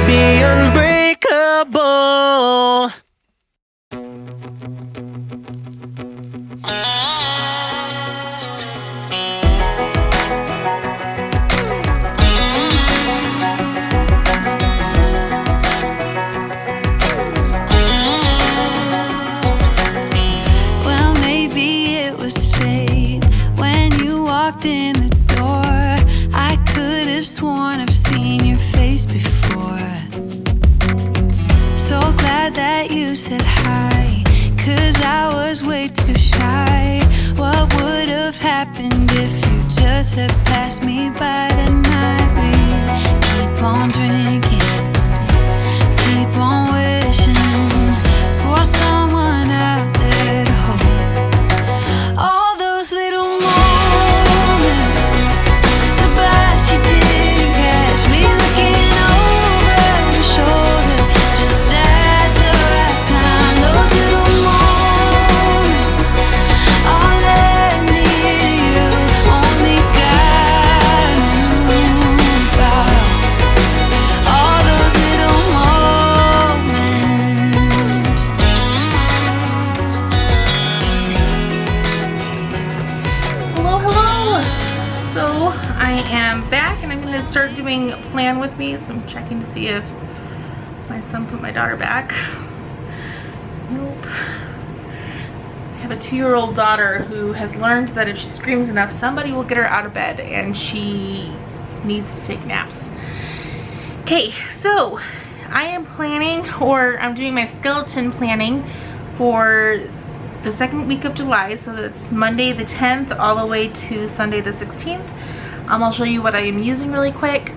be unbreakable. Well, maybe it was fate when you walked in the door. I could have sworn I've seen your face before. So glad that you said hi, 'cause I was way too shy. What would have happened if you just had passed me by the night? We keep on drinking, keep on wishing for someone out there to hold. All those little moments, the bites you didn't catch, me looking over your shoulder just at the right time. Those little moments all led me to you. Only God knew about all those little moments. Hello, hello! So I am back and I'm going to start doing Plan With Me. So I'm checking to see if my son put my daughter back. Nope. I have a 2-year-old daughter who has learned that if she screams enough, somebody will get her out of bed and she needs to take naps. Okay, so I am planning, or I'm doing my skeleton planning for the second week of July, so that's Monday the 10th all the way to Sunday the 16th. I'll show you what I am using really quick.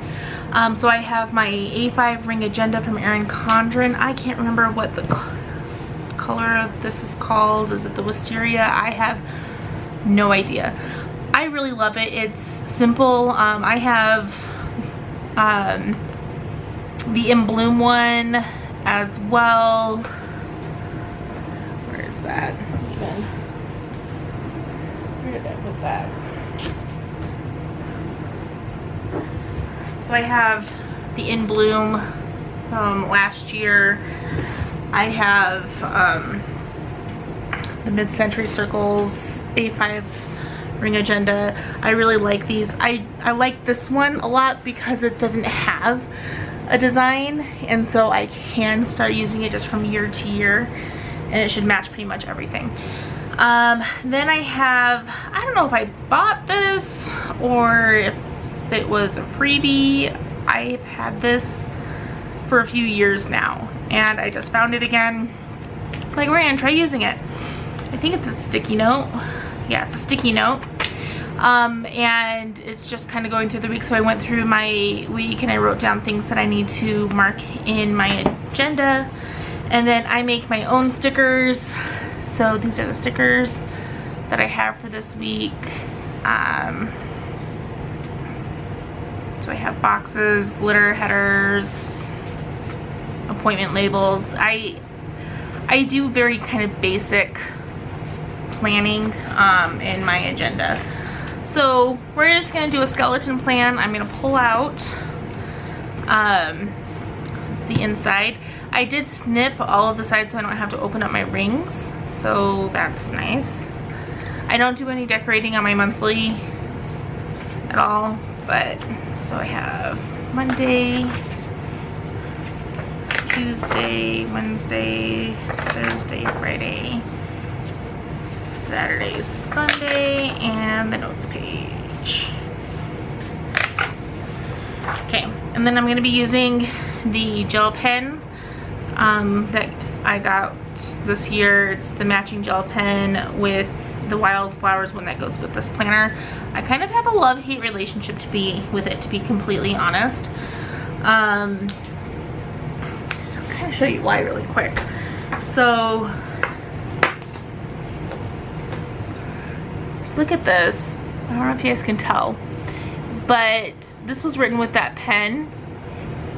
So I have my A5 ring agenda from Erin Condren. I can't remember what the color of this is called. Is it the Wisteria? I have no idea. I really love it. It's simple. I have the In Bloom one as well. Where is that even? Where did I put that? So I have the In Bloom from last year. I have the Mid-Century Circles A5 ring agenda. I really like these. I like this one a lot because it doesn't have a design, and so I can start using it just from year to year, and it should match pretty much everything. Then I have, I don't know if I bought this or if it was a freebie. I've had this for a few years now and I just found it again. Like, we're gonna try using it. I think it's a sticky note. Yeah, it's a sticky note. And it's just kind of going through the week. So I went through my week and I wrote down things that I need to mark in my agenda, and then I make my own stickers. So these are the stickers that I have for this week. So I have boxes, glitter headers, appointment labels. I do very kind of basic planning in my agenda. So we're just gonna do a skeleton plan. I'm gonna pull out, this is the inside. I did snip all of the sides so I don't have to open up my rings, so that's nice. I don't do any decorating on my monthly at all, but so I have Monday, Tuesday, Wednesday, Thursday, Friday, Saturday, Sunday, and the notes page. Okay, and then I'm going to be using the gel pen that I got this year. It's the matching gel pen with the wildflowers one that goes with this planner. I kind of have a love-hate relationship with it, to be completely honest. I'll kind of show you why really quick. So look at this. I don't know if you guys can tell, but this was written with that pen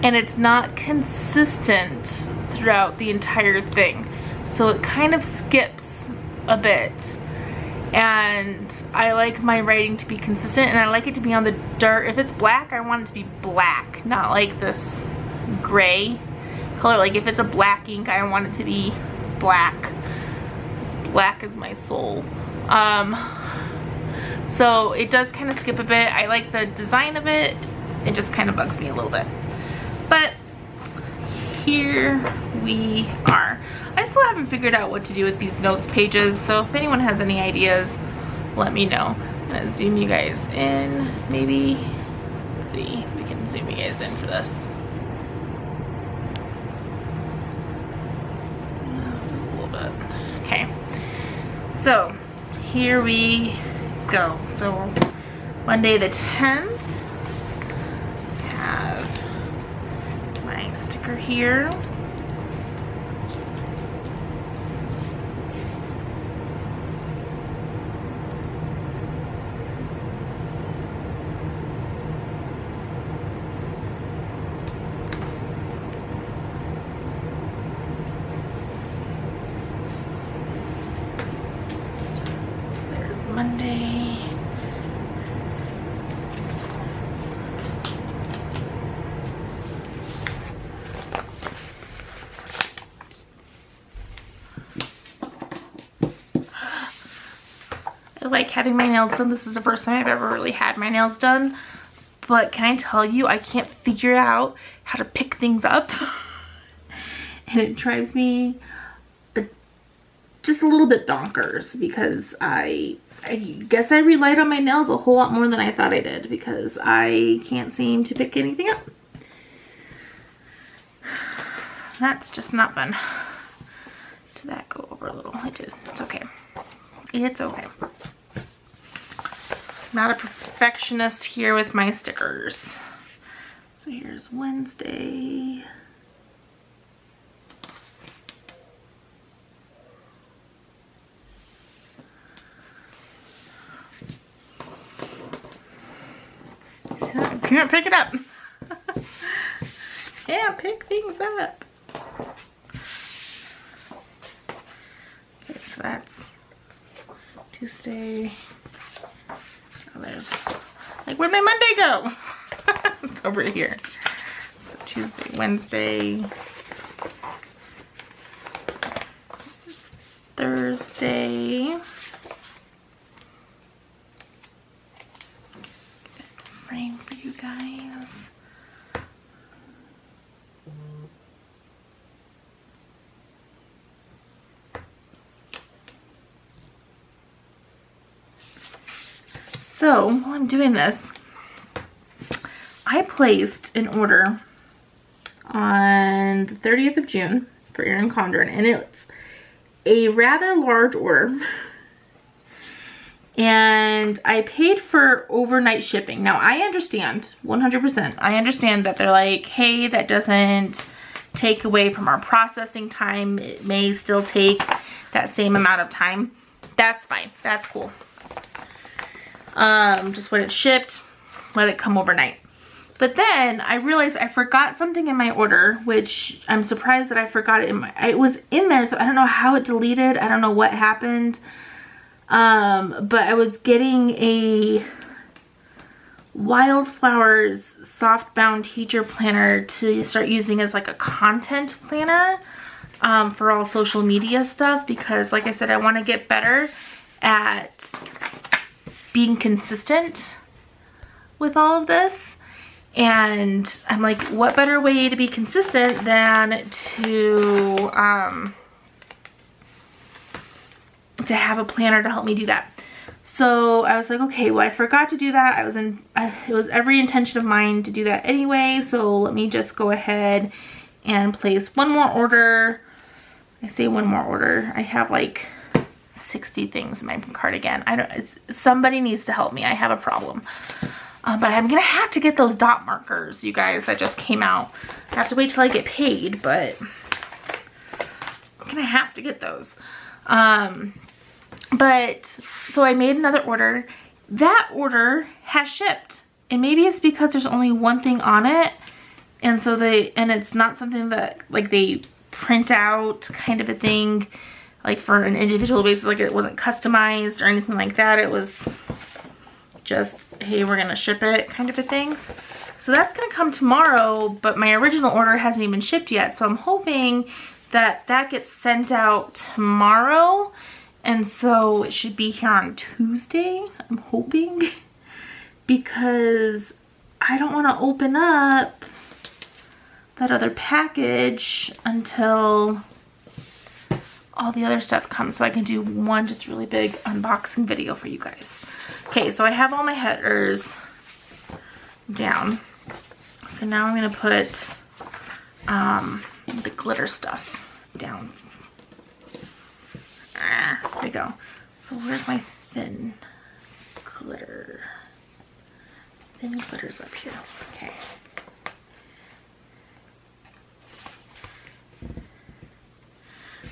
and it's not consistent throughout the entire thing. So it kind of skips a bit. And I like my writing to be consistent, and I like it to be on the dark. If it's black, I want it to be black, not like this gray color. Like if it's a black ink, I want it to be black. It's black as my soul. So it does kind of skip a bit. I like the design of it. It just kind of bugs me a little bit. But here we are. I still haven't figured out what to do with these notes pages, so if anyone has any ideas, let me know. I'm gonna zoom you guys in, maybe. Let's see if we can zoom you guys in for this. Just a little bit. Okay. So here we go. So Monday the 10th, I have my sticker here. Monday. I like having my nails done. This is the first time I've ever really had my nails done. But can I tell you, I can't figure out how to pick things up. And it drives me just a little bit bonkers because I guess I relied on my nails a whole lot more than I thought I did because I can't seem to pick anything up. That's just not fun. Did that go over a little? It did. It's okay. It's okay. Not a perfectionist here with my stickers. So here's Wednesday. Can't pick it up. Can't pick things up. Okay, so that's Tuesday. Oh, there's like, where'd my Monday go? It's over here. So Tuesday, Wednesday, there's Thursday. Frame for you guys. So while I'm doing this, I placed an order on the 30th of June for Erin Condren, and it's a rather large order. And I paid for overnight shipping. Now I understand 100%. I understand that they're like, hey, that doesn't take away from our processing time. It may still take that same amount of time. That's fine. That's cool. Just when it's shipped, let it come overnight. But then I realized I forgot something in my order, which I'm surprised that I forgot it. It was in there, so I don't know how it deleted. I don't know what happened. But I was getting a Wildflowers softbound teacher planner to start using as like a content planner for all social media stuff, because like I said, I want to get better at being consistent with all of this. And I'm like, what better way to be consistent than to have a planner to help me do that. So I was like, okay, well, I forgot to do that. It was every intention of mine to do that anyway. So let me just go ahead and place one more order. I say one more order. I have like 60 things in my cardigan. Somebody needs to help me. I have a problem. But I'm gonna have to get those dot markers, you guys, that just came out. I have to wait till I get paid, but I'm gonna have to get those. But so I made another order. That order has shipped, and maybe it's because there's only one thing on it, and so it's not something that like they print out kind of a thing, like for an individual basis. Like it wasn't customized or anything like that. It was just, hey, we're gonna ship it kind of a thing. So that's gonna come tomorrow, but my original order hasn't even shipped yet. So I'm hoping that that gets sent out tomorrow. And so it should be here on Tuesday, I'm hoping, because I don't want to open up that other package until all the other stuff comes, so I can do one just really big unboxing video for you guys. Okay, so I have all my headers down. So now I'm gonna put the glitter stuff down. There we go. So where's my thin glitter? Thin glitter's up here. Okay.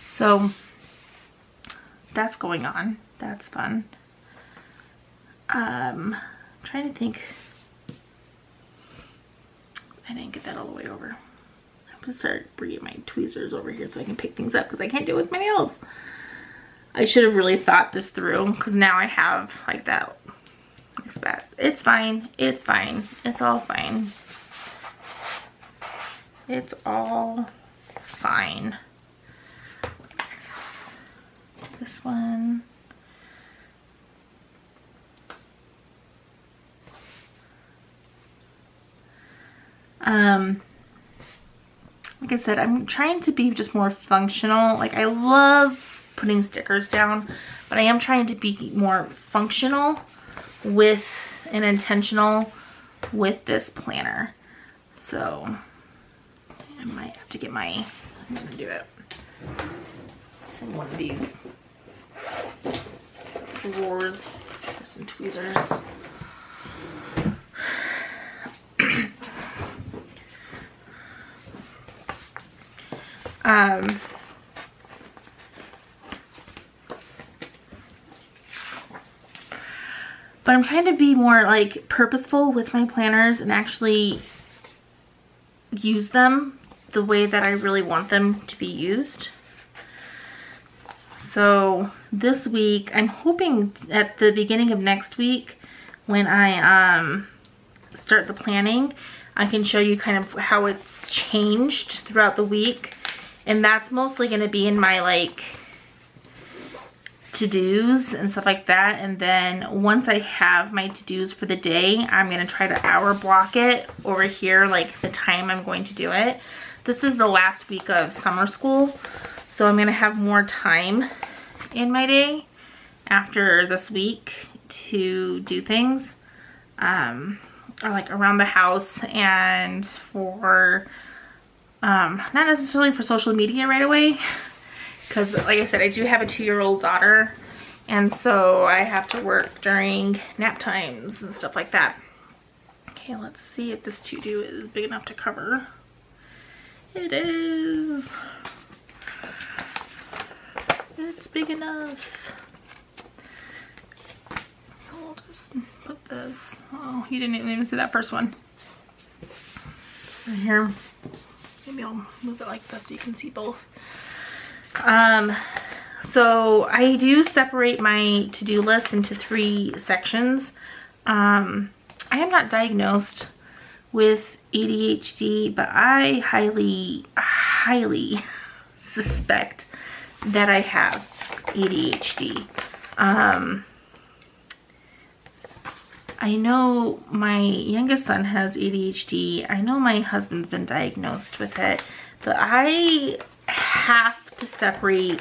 So that's going on. That's fun. I'm trying to think. I didn't get that all the way over. I'm gonna start bringing my tweezers over here so I can pick things up because I can't do it with my nails. I should have really thought this through because now I have like that. Like that. It's fine. It's fine. It's all fine. It's all fine. This one. Like I said, I'm trying to be just more functional. Like I love putting stickers down, but I am trying to be more functional with and intentional with this planner. So I might have to get my, I'm gonna do it. It's in one of these drawers. There's some tweezers. But I'm trying to be more like purposeful with my planners and actually use them the way that I really want them to be used. So this week, I'm hoping at the beginning of next week when I start the planning, I can show you kind of how it's changed throughout the week. And that's mostly going to be in my like to-dos and stuff like that. And then once I have my to-dos for the day, I'm going to try to hour block it over here, like the time I'm going to do it. This is the last week of summer school, so I'm going to have more time in my day after this week to do things or like around the house and for not necessarily for social media right away, because like I said, I do have a 2-year-old daughter, and so I have to work during nap times and stuff like that. Okay, let's see if this to-do is big enough to cover. It is. It's big enough. So we'll just put this. Oh, you didn't even see that first one. It's right here. Maybe I'll move it like this so you can see both. So I do separate my to-do list into 3 sections. I am not diagnosed with ADHD, but I highly suspect that I have ADHD. I know my youngest son has ADHD. I know my husband's been diagnosed with it, but I have to separate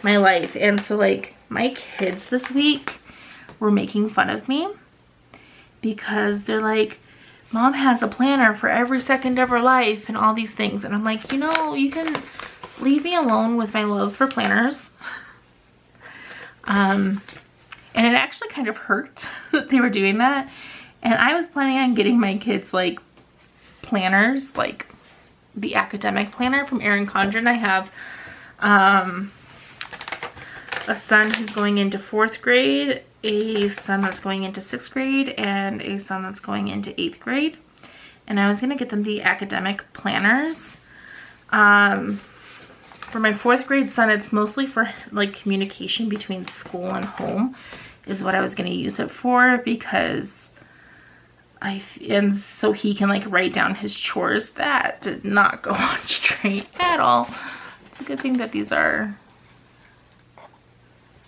my life. And so like my kids this week were making fun of me because they're like, Mom has a planner for every second of her life and all these things. And I'm like, you know, you can leave me alone with my love for planners. And it actually kind of hurt that they were doing that. And I was planning on getting my kids like planners, like the academic planner from Erin Condren. I have a son who's going into 4th grade, a son that's going into 6th grade, and a son that's going into 8th grade. And I was going to get them the academic planners. For my 4th grade son, it's mostly for like communication between school and home is what I was going to use it for, because and so he can like write down his chores. That did not go on straight at all. It's a good thing that these are,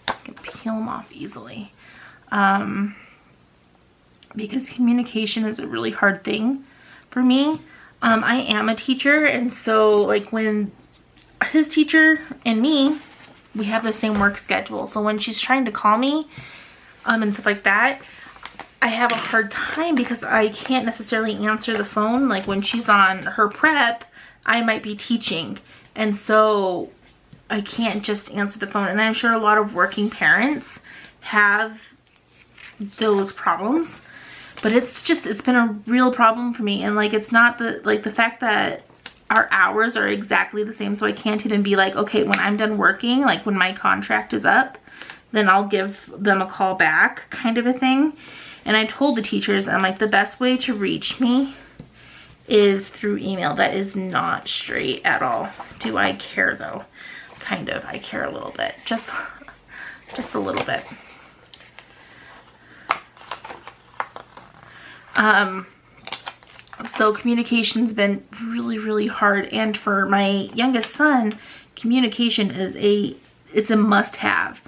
I can peel them off easily. Because communication is a really hard thing for me. I am a teacher, and so like when his teacher and me, we have the same work schedule. So when she's trying to call me and stuff like that, I have a hard time because I can't necessarily answer the phone. Like when she's on her prep, I might be teaching, and so I can't just answer the phone. And I'm sure a lot of working parents have those problems, but it's been a real problem for me. And like, it's not the fact that our hours are exactly the same, so I can't even be like, okay, when I'm done working, like when my contract is up, then I'll give them a call back, kind of a thing. And I told the teachers, I'm like, the best way to reach me is through email. That is not straight at all. Do I care though? Kind of. I care a little bit. Just a little bit. So communication's been really, really hard. And for my youngest son, communication is it's a must-have.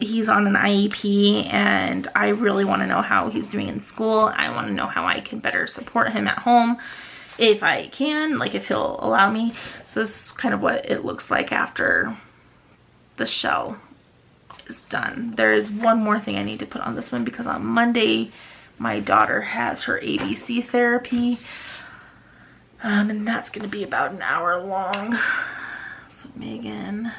He's on an IEP, and I really want to know how he's doing in school. I want to know how I can better support him at home if I can, like if he'll allow me. So this is kind of what it looks like after the shell is done. There is one more thing I need to put on this one, because on Monday my daughter has her ABC therapy, and that's going to be about an hour long. So Megan,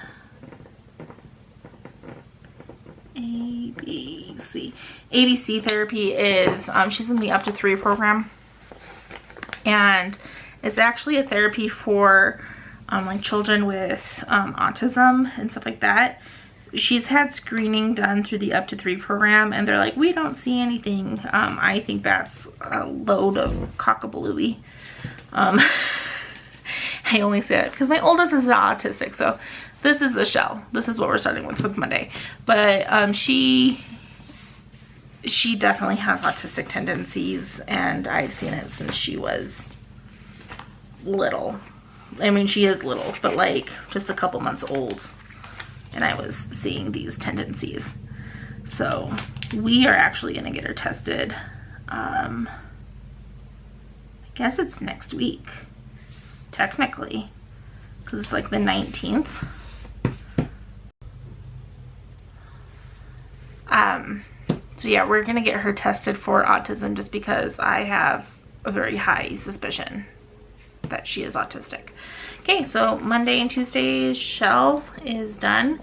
ABC therapy is, she's in the Up to 3 program, and it's actually a therapy for like children with autism and stuff like that. She's had screening done through the Up to 3 program, and they're like, we don't see anything. I think that's a load of cockabalooey. I only say that because my oldest is autistic, so this is the shell. This is what we're starting with Monday. But she definitely has autistic tendencies, and I've seen it since she was little. I mean, she is little, but like just a couple months old, and I was seeing these tendencies. So we are actually going to get her tested. I guess it's next week, technically, because it's like the 19th. So yeah, we're gonna get her tested for autism, just because I have a very high suspicion that she is autistic. Okay, so Monday and Tuesday's shell is done.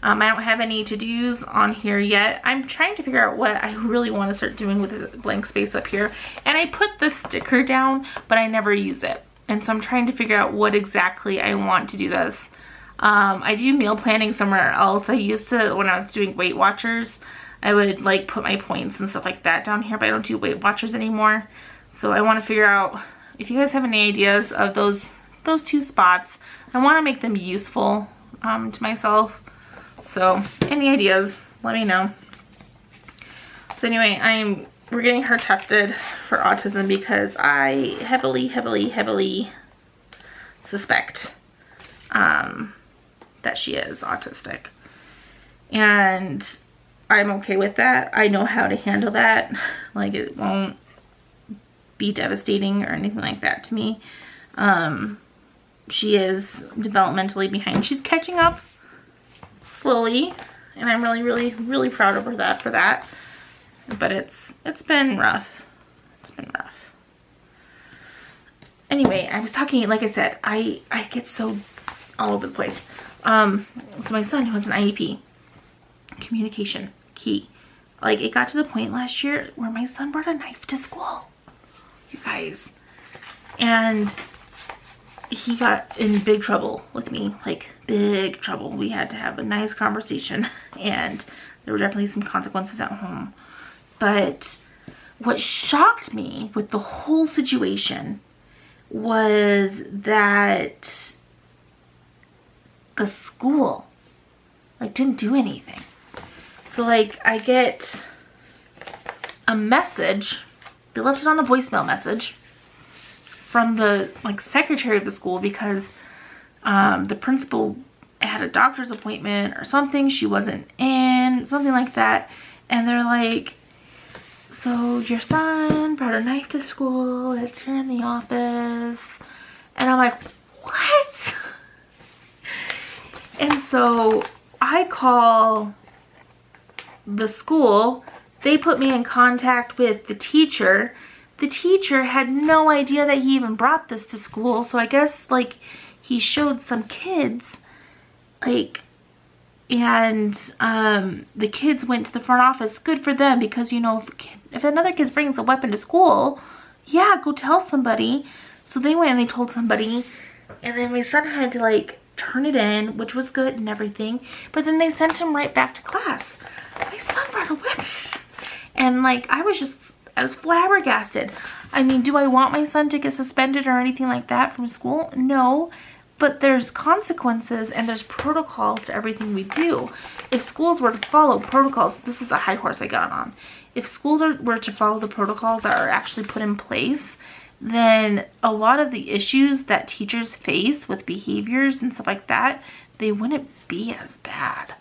I don't have any to-dos on here yet. I'm trying to figure out what I really want to start doing with the blank space up here. And I put the sticker down, but I never use it. And so I'm trying to figure out what exactly I want to do this. I do meal planning somewhere else. I used to, when I was doing Weight Watchers, I would like put my points and stuff like that down here, but I don't do Weight Watchers anymore. So I want to figure out if you guys have any ideas of those 2 spots. I want to make them useful to myself. So any ideas, let me know. So anyway, we're getting her tested for autism because I heavily suspect that she is autistic. And I'm okay with that. I know how to handle that. Like, it won't be devastating or anything like that to me. She is developmentally behind. She's catching up slowly, and I'm really proud of her for that. But it's been rough. It's been rough. Anyway, I was talking, like I said, I get so all over the place. So my son, who has an IEP, communication, key. Like, it got to the point last year where my son brought a knife to school, you guys. And he got in big trouble with me, like big trouble. We had to have a nice conversation, and there were definitely some consequences at home. But what shocked me with the whole situation was that the school, like, didn't do anything. So, like, I get a message. They left it on a voicemail message from the like secretary of the school because the principal had a doctor's appointment or something. She wasn't in, something like that. And they're like, so your son brought a knife to school. It's here in the office. And I'm like, what? And so I call the school. They put me in contact with the teacher. The teacher had no idea that he even brought this to school. So I guess like he showed some kids, like, and the kids went to the front office. Good for them, because you know, if another kid brings a weapon to school, yeah, go tell somebody. So they went and they told somebody, and then my son had to like turn it in, which was good and everything, but then they sent him right back to class. My son brought a weapon. And like, I was flabbergasted. I mean, do I want my son to get suspended or anything like that from school? No, but there's consequences and there's protocols to everything we do. If schools were to follow protocols, this is a high horse I got on. If schools were to follow the protocols that are actually put in place, then a lot of the issues that teachers face with behaviors and stuff like that, they wouldn't be as bad.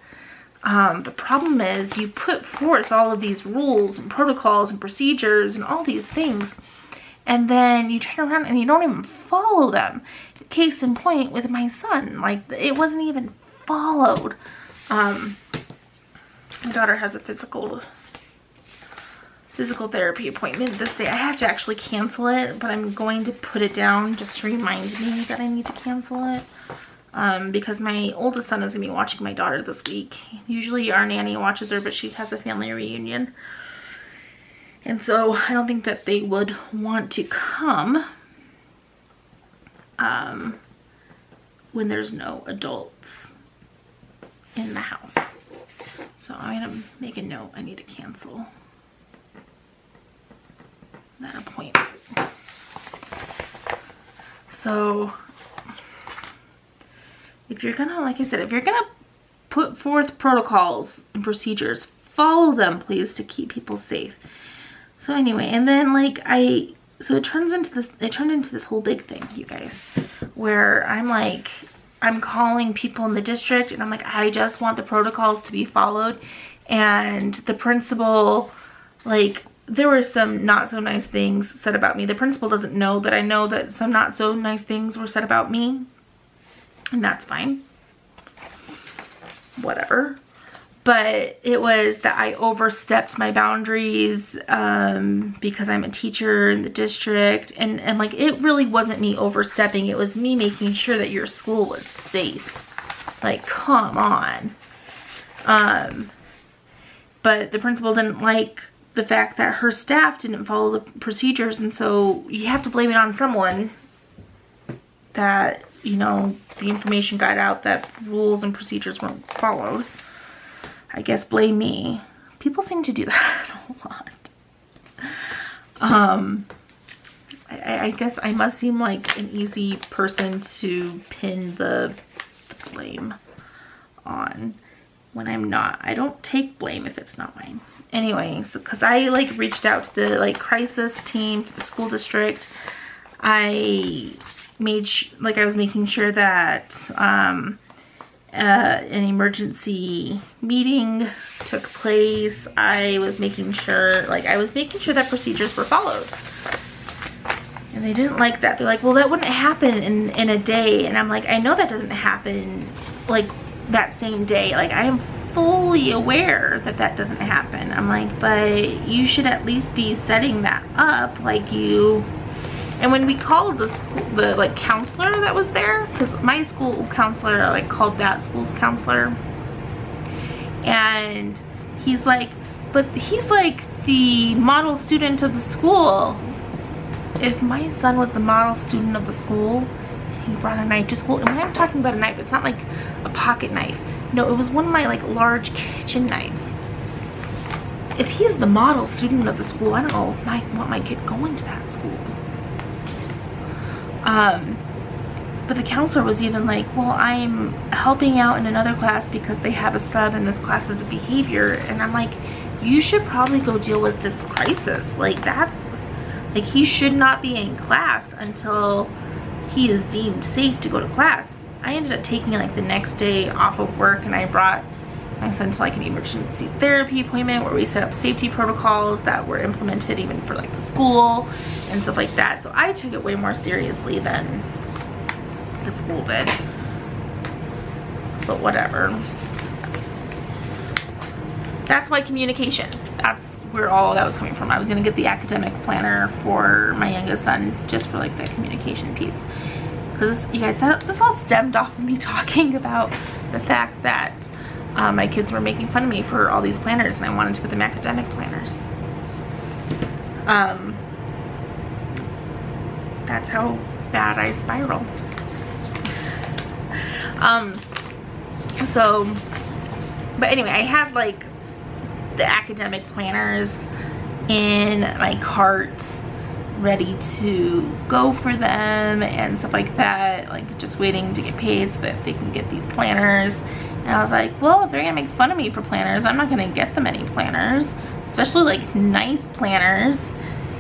The problem is you put forth all of these rules and protocols and procedures and all these things, and then you turn around and you don't even follow them. Case in point with my son, like it wasn't even followed. My daughter has a physical therapy appointment this day. I have to actually cancel it, but I'm going to put it down just to remind me that I need to cancel it. Because my oldest son is going to be watching my daughter this week. Usually our nanny watches her, but she has a family reunion. And so I don't think that they would want to come when there's no adults in the house. So I'm going to make a note. I need to cancel that appointment. So if you're gonna, like I said, if you're gonna put forth protocols and procedures, follow them, please, to keep people safe. So anyway, and then like so it turned into this whole big thing, you guys, where I'm calling people in the district and I'm like, I just want the protocols to be followed. And the principal, like, there were some not so nice things said about me. The principal doesn't know that I know that some not so nice things were said about me. And that's fine. Whatever. But it was that I overstepped my boundaries because I'm a teacher in the district. And like, it really wasn't me overstepping. It was me making sure that your school was safe. Like, come on. But the principal didn't like the fact that her staff didn't follow the procedures. And so you have to blame it on someone that, you know, the information got out that rules and procedures weren't followed. I guess blame me. People seem to do that a lot. I guess I must seem like an easy person to pin the blame on when I'm not. I don't take blame if it's not mine. Anyway, so because I like reached out to the like crisis team for the school district, I was making sure that an emergency meeting took place. I was making sure that procedures were followed. And they didn't like that. They're like, well, that wouldn't happen in a day. And I'm like, I know that doesn't happen like that same day. Like, I am fully aware that that doesn't happen. I'm like, but you should at least be setting that up. Like, you. And when we called the school, the like counselor that was there, because my school counselor like called that school's counselor, and he's like, but he's like the model student of the school. If my son was the model student of the school, and he brought a knife to school, and when I'm talking about a knife, it's not like a pocket knife. No, it was one of my like large kitchen knives. If he's the model student of the school, I don't know if I want my kid going to that school. But the counselor was even like, well, I'm helping out in another class because they have a sub and this class is a behavior. And I'm like, you should probably go deal with this crisis. Like that, like he should not be in class until he is deemed safe to go to class. I ended up taking like the next day off of work, and I brought my son to like an emergency therapy appointment where we set up safety protocols that were implemented even for like the school and stuff like that. So I took it way more seriously than the school did. But whatever. That's why communication. That's where all that was coming from. I was gonna get the academic planner for my youngest son just for like the communication piece. Because you guys, this all stemmed off of me talking about the fact that my kids were making fun of me for all these planners, and I wanted to get them academic planners. That's how bad I spiral. But anyway, I had like the academic planners in my cart ready to go for them and stuff like that, like just waiting to get paid so that they can get these planners. And I was like, well, if they're gonna make fun of me for planners, I'm not gonna get them any planners, especially like nice planners.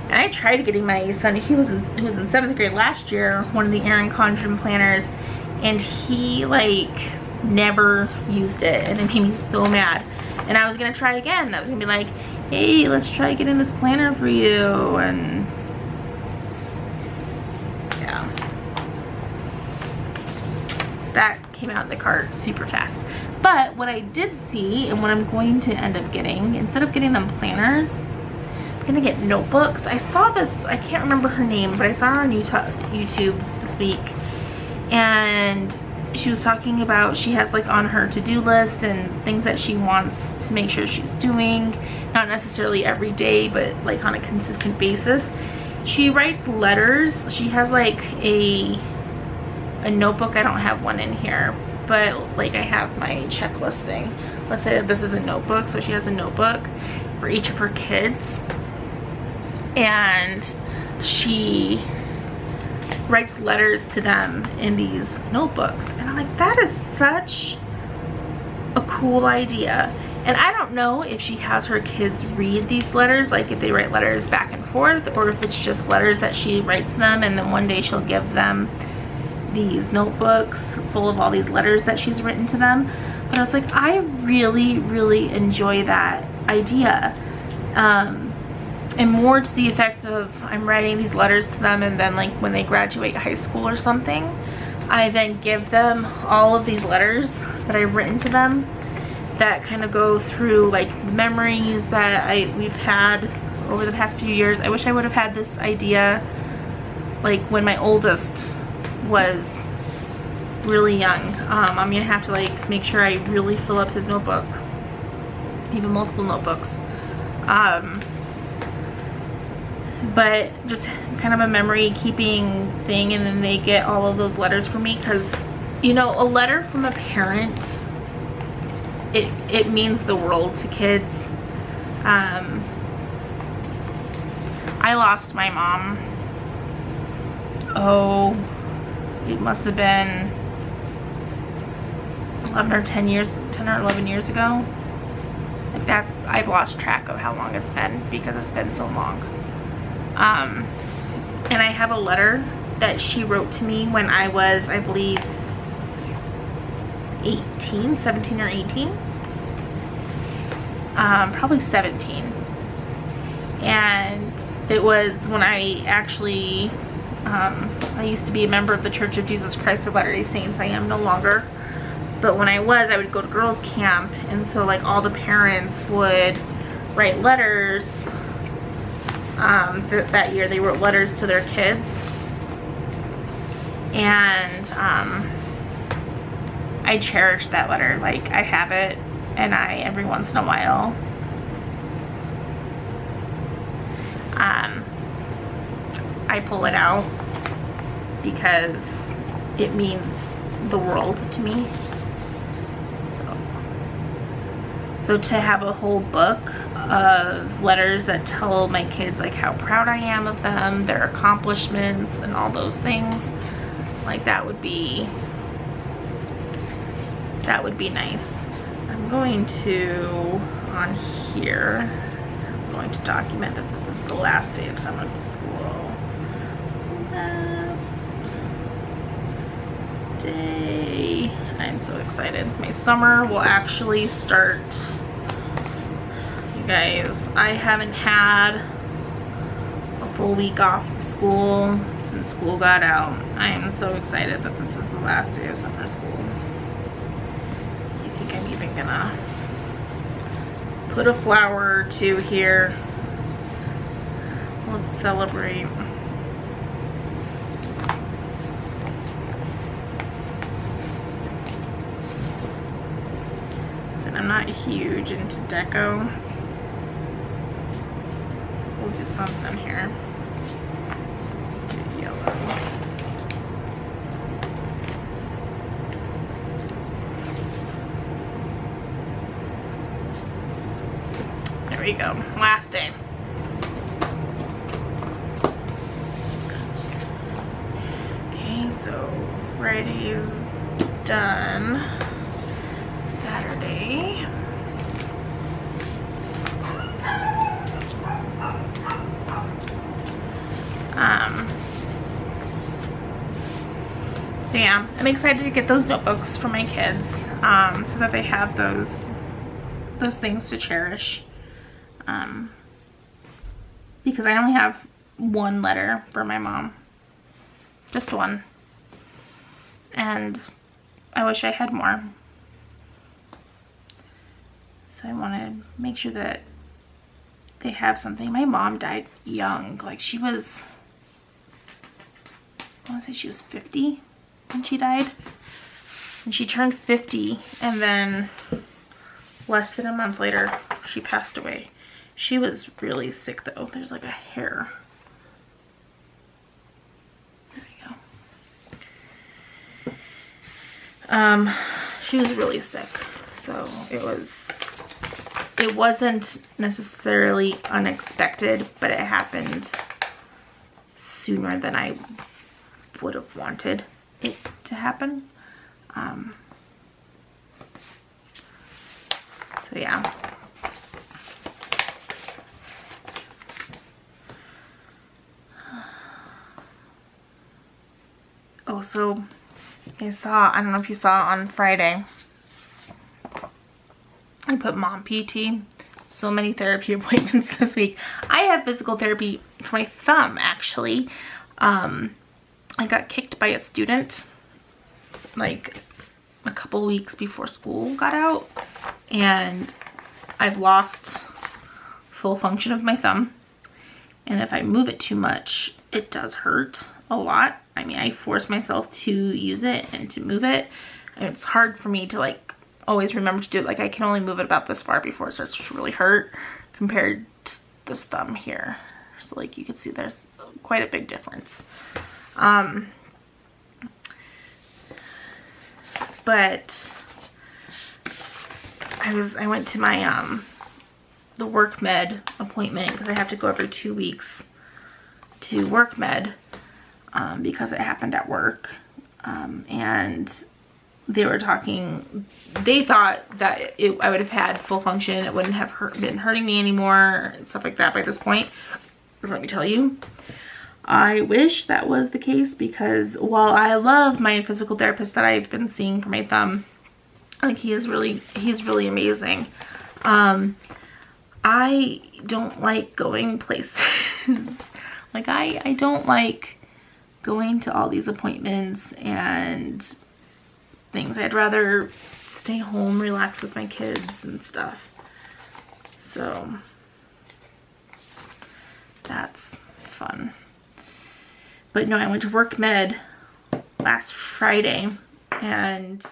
And I tried getting my son, he was in 7th grade last year, one of the Erin Condren planners, and he like never used it, and it made me so mad. And I was gonna try again. I was gonna be like, hey, let's try getting this planner for you. And yeah, that came out in the cart super fast. But what I did see, and what I'm going to end up getting, instead of getting them planners, I'm gonna get notebooks. I saw this, I can't remember her name, but I saw her on YouTube this week, and she was talking about, she has like on her to-do list and things that she wants to make sure she's doing, not necessarily every day, but like on a consistent basis. She writes letters. She has like a notebook. I don't have one in here, but like I have my checklist thing. Let's say this is a notebook, so she has a notebook for each of her kids, and she writes letters to them in these notebooks. And I'm like, that is such a cool idea. And I don't know if she has her kids read these letters, like if they write letters back and forth, or if it's just letters that she writes them and then one day she'll give them these notebooks full of all these letters that she's written to them. But I was like, I really, really enjoy that idea. And more to the effect of, I'm writing these letters to them, and then like when they graduate high school or something, I then give them all of these letters that I've written to them that kind of go through like the memories that we've had over the past few years. I wish I would have had this idea like when my oldest was really young. I'm gonna have to like make sure I really fill up his notebook, even multiple notebooks. But just kind of a memory keeping thing, and then they get all of those letters from me, because you know, a letter from a parent, it means the world to kids. I lost my mom, it must have been 11 or 11 years ago. Like I've lost track of how long it's been because it's been so long. And I have a letter that she wrote to me when I was, I believe, 17 or 18. Probably 17. And it was when I actually, I used to be a member of the Church of Jesus Christ of Latter-day Saints. I am no longer. But when I would go to girls' camp, and so like all the parents would write letters. That year they wrote letters to their kids, and I cherished that letter. Like I have it, and every once in a while I pull it out because it means the world to me. So to have a whole book of letters that tell my kids like how proud I am of them, their accomplishments, and all those things, like that would be nice. I'm going to on here. I'm going to document that this is the last day of summer school. Last day. I'm so excited. My summer will actually start. You guys, I haven't had a full week off of school since school got out. I am so excited that this is the last day of summer school. I think I'm even gonna put a flower or two here. Let's celebrate. So I'm not huge into deco. We'll do something here. Do yellow. There we go. Last day. Okay, so Friday's done. Saturday. So yeah, I'm excited to get those notebooks for my kids, so that they have those things to cherish. Because I only have one letter for my mom, just one, and I wish I had more. So I want to make sure that they have something. My mom died young, like she was, I want to say she was 50 when she died. And she turned 50, and then less than a month later, she passed away. She was really sick though. There's like a hair. There we go. She was really sick. So it wasn't necessarily unexpected, but it happened sooner than I would have wanted it to happen. So yeah. Oh, so I don't know if you saw on Friday, I put mom PT. So many therapy appointments this week. I have physical therapy for my thumb, actually. I got kicked by a student like a couple weeks before school got out, and I've lost full function of my thumb. And if I move it too much, it does hurt a lot. I mean, I force myself to use it and to move it, and it's hard for me to like always remember to do it. Like I can only move it about this far before it starts to really hurt compared to this thumb here. So like you can see there's quite a big difference. But I went to my the work med appointment because I have to go every 2 weeks to work med because it happened at work, and they were talking, they thought that I would have had full function, it wouldn't have been hurting me anymore and stuff like that by this point. But let me tell you, I wish that was the case, because while I love my physical therapist that I've been seeing for my thumb, like he's really amazing. I don't like going places. Like I don't like going to all these appointments and things. I'd rather stay home, relax with my kids and stuff. So that's fun. But no, I went to work med last Friday, and